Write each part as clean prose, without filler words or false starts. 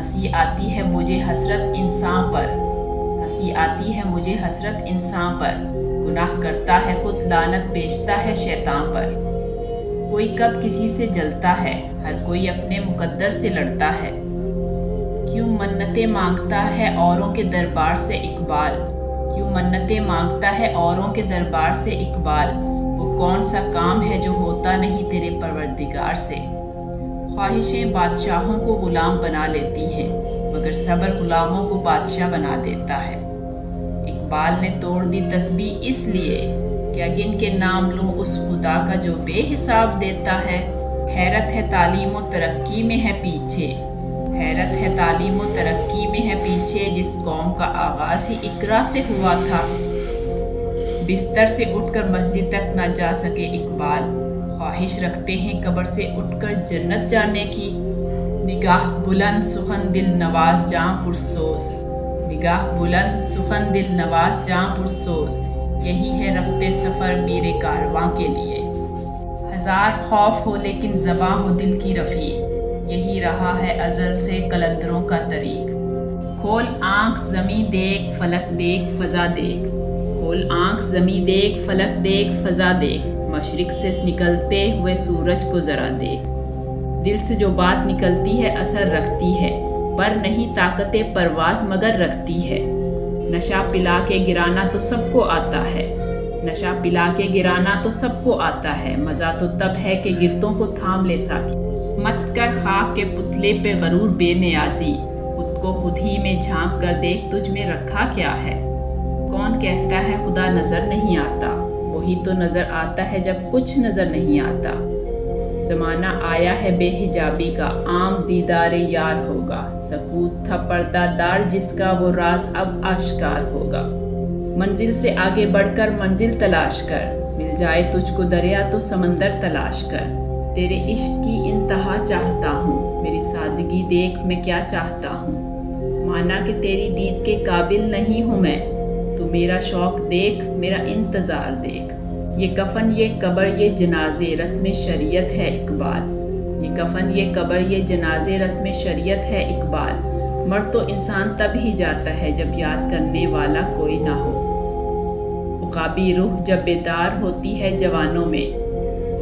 ہنسی آتی ہے مجھے حسرت انسان پر، ہنسی آتی ہے مجھے حسرت انسان پر، گناہ کرتا ہے خود لعنت بیچتا ہے شیطان پر۔ کوئی کب کسی سے جلتا ہے، ہر کوئی اپنے مقدر سے لڑتا ہے۔ کیوں منتیں مانگتا ہے اوروں کے دربار سے اقبال، کیوں منتیں مانگتا ہے اوروں کے دربار سے اقبال، وہ کون سا کام ہے جو ہوتا نہیں تیرے پروردگار سے۔ خواہشیں بادشاہوں کو غلام بنا لیتی ہیں، مگر صبر غلاموں کو بادشاہ بنا دیتا ہے۔ اقبال نے توڑ دی تسبیح اس لیے کہ گن کے نام لوں اس خدا کا جو بے حساب دیتا ہے۔ حیرت ہے تعلیم و ترقی میں ہے پیچھے، حیرت ہے تعلیم و ترقی میں ہے پیچھے، جس قوم کا آغاز ہی اقرا سے ہوا تھا۔ بستر سے اٹھ کر مسجد تک نہ جا سکے اقبال، خواہش رکھتے ہیں قبر سے اٹھ کر جنت جانے کی۔ نگاہ بلند سخن دل نواز جاں پرسوز، نگاہ بلند سخن دل نواز جاں پرسوز، یہی ہے رخت سفر میرے کارواں کے لیے۔ ہزار خوف ہو لیکن زباں ہو دل کی رفیع، یہی رہا ہے ازل سے قلندروں کا طریق۔ کھول آنکھ زمیں دیکھ فلک دیکھ فضا دیکھ، کھول آنکھ زمیں دیکھ فلک دیکھ فضا دیکھ، مشرق سے نکلتے ہوئے سورج کو ذرا دیکھ۔ دل سے جو بات نکلتی ہے اثر رکھتی ہے، پر نہیں طاقت پرواز مگر رکھتی ہے۔ نشہ پلا کے گرانا تو سب کو آتا ہے، نشہ پلا کے گرانا تو سب کو آتا ہے، مزہ تو تب ہے کہ گرتوں کو تھام لے ساکی۔ مت کر خاک کے پتلے پہ غرور بے نیازی، خود کو خود ہی میں جھانک کر دیکھ تجھ میں رکھا کیا ہے۔ کون کہتا ہے خدا نظر نہیں آتا، وہی تو نظر آتا ہے جب کچھ نظر نہیں آتا۔ زمانہ آیا ہے بے حجابی کا، عام دیدار یار ہوگا، سکوت تھا پردہ دار جس کا وہ راز اب آشکار ہوگا۔ منزل سے آگے بڑھ کر منزل تلاش کر، مل جائے تجھ کو دریا تو سمندر تلاش کر۔ تیرے عشق کی انتہا چاہتا ہوں، میری سادگی دیکھ میں کیا چاہتا ہوں، مانا کہ تیری دید کے قابل نہیں ہوں میں، تو میرا شوق دیکھ میرا انتظار دیکھ۔ یہ کفن یہ قبر یہ جنازے رسم شریعت ہے اقبال، یہ کفن یہ قبر یہ جنازے رسم شریعت ہے اقبال، مر تو انسان تب ہی جاتا ہے جب یاد کرنے والا کوئی نہ ہو۔ عقابی روح جب بیدار ہوتی ہے جوانوں میں،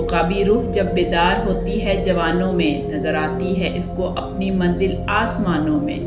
عقابی روح جب بیدار ہوتی ہے جوانوں میں، نظر آتی ہے اس کو اپنی منزل آسمانوں میں۔